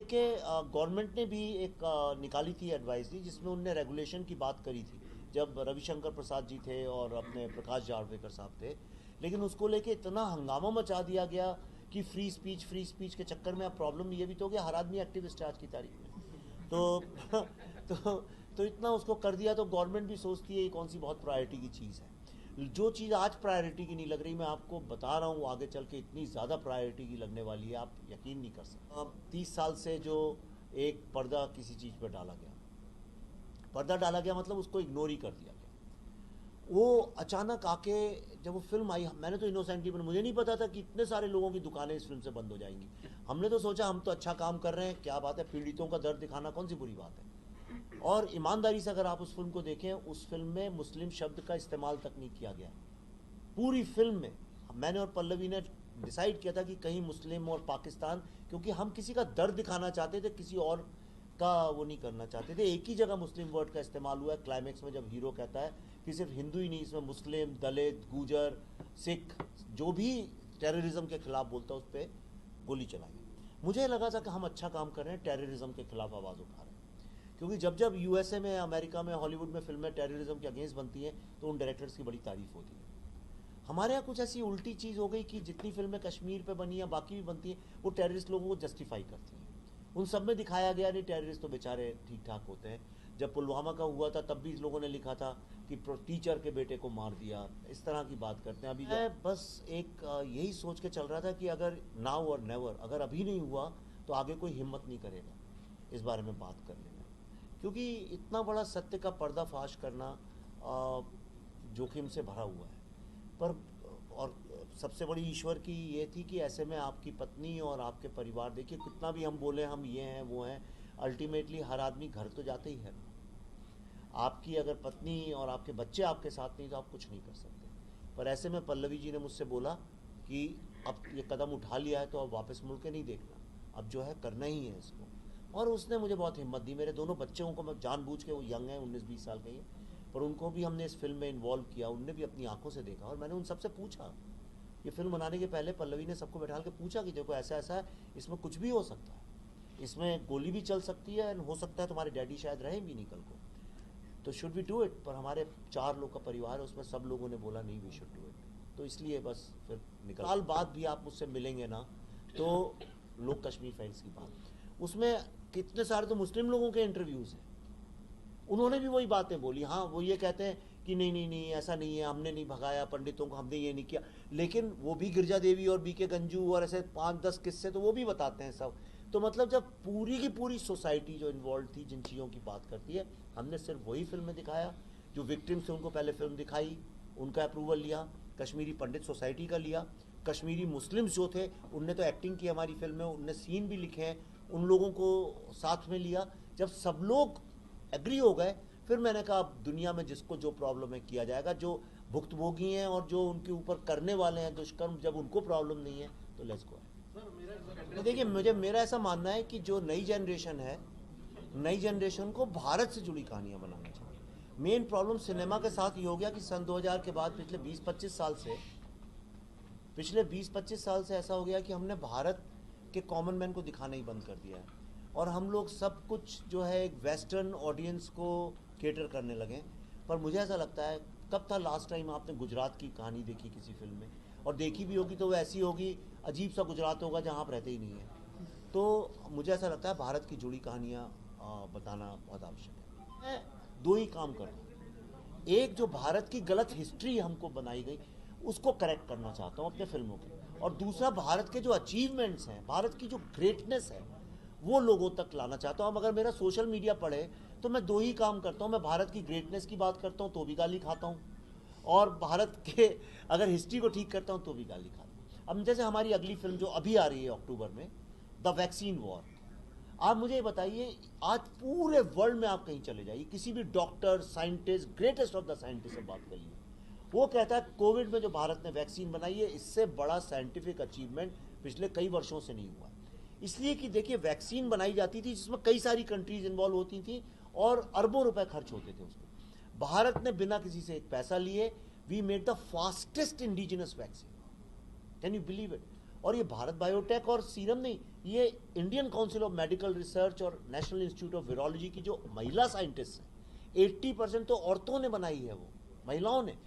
कि गवर्नमेंट ने भी एक निकाली थी एडवाइजरी जिसमें उनने रेगुलेशन की बात करी थी जब रविशंकर प्रसाद जी थे और अपने प्रकाश जावड़ेकर साहब थे। लेकिन उसको लेके इतना हंगामा मचा दिया गया कि फ्री स्पीच के चक्कर में अब प्रॉब्लम ये भी तो हो गया, हर आदमी एक्टिविस्ट है आज की तारीख में। तो तो तो इतना उसको कर दिया, तो गवर्नमेंट भी सोचती है ये कौन सी बहुत प्रायोरिटी की चीज़ है। जो चीज़ आज प्रायोरिटी की नहीं लग रही, मैं आपको बता रहा हूँ आगे चल के इतनी ज़्यादा प्रायोरिटी की लगने वाली है, आप यकीन नहीं कर सकते। अब 30 साल से जो एक पर्दा किसी चीज़ पर डाला गया, पर्दा डाला गया मतलब उसको इग्नोर ही कर दिया गया। वो अचानक आके जब वो फिल्म आई, मैंने तो इनोसेंटली, मुझे नहीं पता था कि इतने सारे लोगों की दुकानें इस फिल्म से बंद हो जाएंगी। हमने तो सोचा हम तो अच्छा काम कर रहे हैं, क्या बात है, पीड़ितों का दर्द दिखाना कौन सी बुरी बात है। और ईमानदारी से अगर आप उस फिल्म को देखें, उस फिल्म में मुस्लिम शब्द का इस्तेमाल तक नहीं किया गया पूरी फिल्म में। मैंने और पल्लवी ने डिसाइड किया था कि कहीं मुस्लिम और पाकिस्तान, क्योंकि हम किसी का दर्द दिखाना चाहते थे, किसी और का वो नहीं करना चाहते थे। एक ही जगह मुस्लिम वर्ड का इस्तेमाल हुआ है क्लाइमेक्स में, जब हीरो कहता है कि सिर्फ हिंदू ही नहीं, इसमें मुस्लिम, दलित, गुजर, सिख, जो भी टेररिज्म के खिलाफ बोलता है उस पर गोली चलाई। मुझे लगा था कि हम अच्छा काम कर रहे हैं, टेररिज्म के खिलाफ आवाज़ उठा रहे हैं। क्योंकि जब जब यूएसए में, अमेरिका में, हॉलीवुड में फिल्में टेररिज्म के अगेंस्ट बनती हैं तो उन डायरेक्टर्स की बड़ी तारीफ होती है। हमारे यहाँ कुछ ऐसी उल्टी चीज़ हो गई कि जितनी फिल्में कश्मीर पे बनी या बाकी भी बनती हैं, वो टेररिस्ट लोगों को जस्टिफाई करती हैं। उन सब में दिखाया गया नहीं, टेररिस्ट तो बेचारे ठीक ठाक होते हैं। जब पुलवामा का हुआ था तब भी लोगों ने लिखा था कि टीचर के बेटे को मार दिया, इस तरह की बात करते हैं। अभी मैं बस एक यही सोच के चल रहा था कि अगर नाउ और नेवर, अगर अभी नहीं हुआ तो आगे कोई हिम्मत नहीं करेगा इस बारे में बात करने में, क्योंकि इतना बड़ा सत्य का पर्दाफाश करना जोखिम से भरा हुआ है। पर और सबसे बड़ी ईश्वर की ये थी कि ऐसे में आपकी पत्नी और आपके परिवार, देखिए कितना भी हम बोले हम ये हैं वो हैं, अल्टीमेटली हर आदमी घर तो जाते ही है। आपकी अगर पत्नी और आपके बच्चे आपके साथ नहीं तो आप कुछ नहीं कर सकते। पर ऐसे में पल्लवी जी ने मुझसे बोला कि अब ये कदम उठा लिया है तो अब वापस मुड़ के नहीं देखना, अब जो है करना ही है इसको। और उसने मुझे बहुत हिम्मत दी। मेरे दोनों बच्चों को मैं जानबूझ के, वो यंग हैं, 19-20 साल के ही, पर उनको भी हमने इस फिल्म में इन्वॉल्व किया, उनने भी अपनी आंखों से देखा। और मैंने उन सबसे पूछा, ये फिल्म बनाने के पहले पल्लवी ने सबको बैठा के पूछा कि देखो ऐसा ऐसा है, इसमें कुछ भी हो सकता है, इसमें गोली भी चल सकती है, हो सकता है तुम्हारे डैडी शायद रहें भी नहीं कल को, तो शुड वी डू इट। पर हमारे 4 लोग का परिवार है, उसमें सब लोगों ने बोला नहीं, वी शुड डू इट। तो इसलिए बस फिर निकल। साल बाद भी आप मुझसे मिलेंगे ना तो लोग कश्मीर फाइल्स की बात, उसमें कितने सारे तो मुस्लिम लोगों के इंटरव्यूज़ हैं, उन्होंने भी वही बातें बोली। हाँ, वो ये कहते हैं कि नहीं नहीं नहीं ऐसा नहीं है, हमने नहीं भगाया पंडितों को, हमने ये नहीं किया। लेकिन वो भी गिरजा देवी और बीके गंजू और ऐसे 5-10 किस्से तो वो भी बताते हैं सब। तो मतलब जब पूरी की पूरी सोसाइटी जो इन्वॉल्व थी जिन चीज़ों की बात करती है, हमने सिर्फ वही फिल्म में दिखाया। जो विक्टिम्स थे उनको पहले फिल्म दिखाई, उनका अप्रूवल लिया, कश्मीरी पंडित सोसाइटी का लिया, कश्मीरी मुस्लिम्स जो थे उनने तो एक्टिंग की हमारी फिल्म में, उनने सीन भी लिखे हैं, उन लोगों को साथ में लिया। जब सब लोग एग्री हो गए, फिर मैंने कहा अब दुनिया में जिसको जो प्रॉब्लम है किया जाएगा। जो भुक्तभोगी हैं और जो उनके ऊपर करने वाले हैं दुष्कर्म, जब उनको प्रॉब्लम नहीं है तो लेट्स गो। तो देखिए, मेरा ऐसा मानना है कि जो नई जनरेशन है, नई जनरेशन को भारत से जुड़ी कहानियाँ बनाना चाहिए। मेन प्रॉब्लम सिनेमा के साथ ये हो गया कि सन 2000 के बाद पिछले 20-25 साल से ऐसा हो गया कि हमने भारत के कॉमन मैन को दिखाना ही बंद कर दिया है, और हम लोग सब कुछ जो है एक वेस्टर्न ऑडियंस को केटर करने लगे। पर मुझे ऐसा लगता है, कब था लास्ट टाइम आपने गुजरात की कहानी देखी किसी फिल्म में? और देखी भी होगी तो वो ऐसी होगी, अजीब सा गुजरात होगा जहाँ आप रहते ही नहीं हैं। तो मुझे ऐसा लगता है भारत की जुड़ी कहानियाँ बताना बहुत आवश्यक है। मैं दो ही काम कर रहा हूँ, एक जो भारत की गलत हिस्ट्री हमको बनाई गई उसको करेक्ट करना चाहता हूँ अपने फिल्मों के, और दूसरा भारत के जो अचीवमेंट्स हैं, भारत की जो ग्रेटनेस है, वो लोगों तक लाना चाहता हूँ। अगर मेरा सोशल मीडिया पढ़े तो मैं दो ही काम करता हूँ, मैं भारत की ग्रेटनेस की बात करता हूँ तो भी गाली खाता हूँ, और भारत के अगर हिस्ट्री को ठीक करता हूँ तो भी गाली खाता हूँ। अब जैसे हमारी अगली फिल्म जो अभी आ रही है अक्टूबर में, द वैक्सीन वॉर, आप मुझे बताइए, आज पूरे वर्ल्ड में आप कहीं चले जाइए, किसी भी doctor, scientist, greatest of the scientist से बात करिए, वो कहता है कोविड में जो भारत ने वैक्सीन बनाई है, इससे बड़ा साइंटिफिक अचीवमेंट पिछले कई वर्षों से नहीं हुआ। इसलिए कि देखिए, वैक्सीन बनाई जाती थी जिसमें कई सारी कंट्रीज इन्वॉल्व होती थी और अरबों रुपए खर्च होते थे उसमें। भारत ने बिना किसी से एक पैसा लिए we made the fastest indigenous vaccine, can you believe it? और ये भारत बायोटेक और सीरम नहीं, ये Indian council of medical research और नेशनल इंस्टीट्यूट ऑफ वायरोलॉजी की जो महिला साइंटिस्ट हैं, 80% तो औरतों ने बनाई है, वो महिलाओं ने।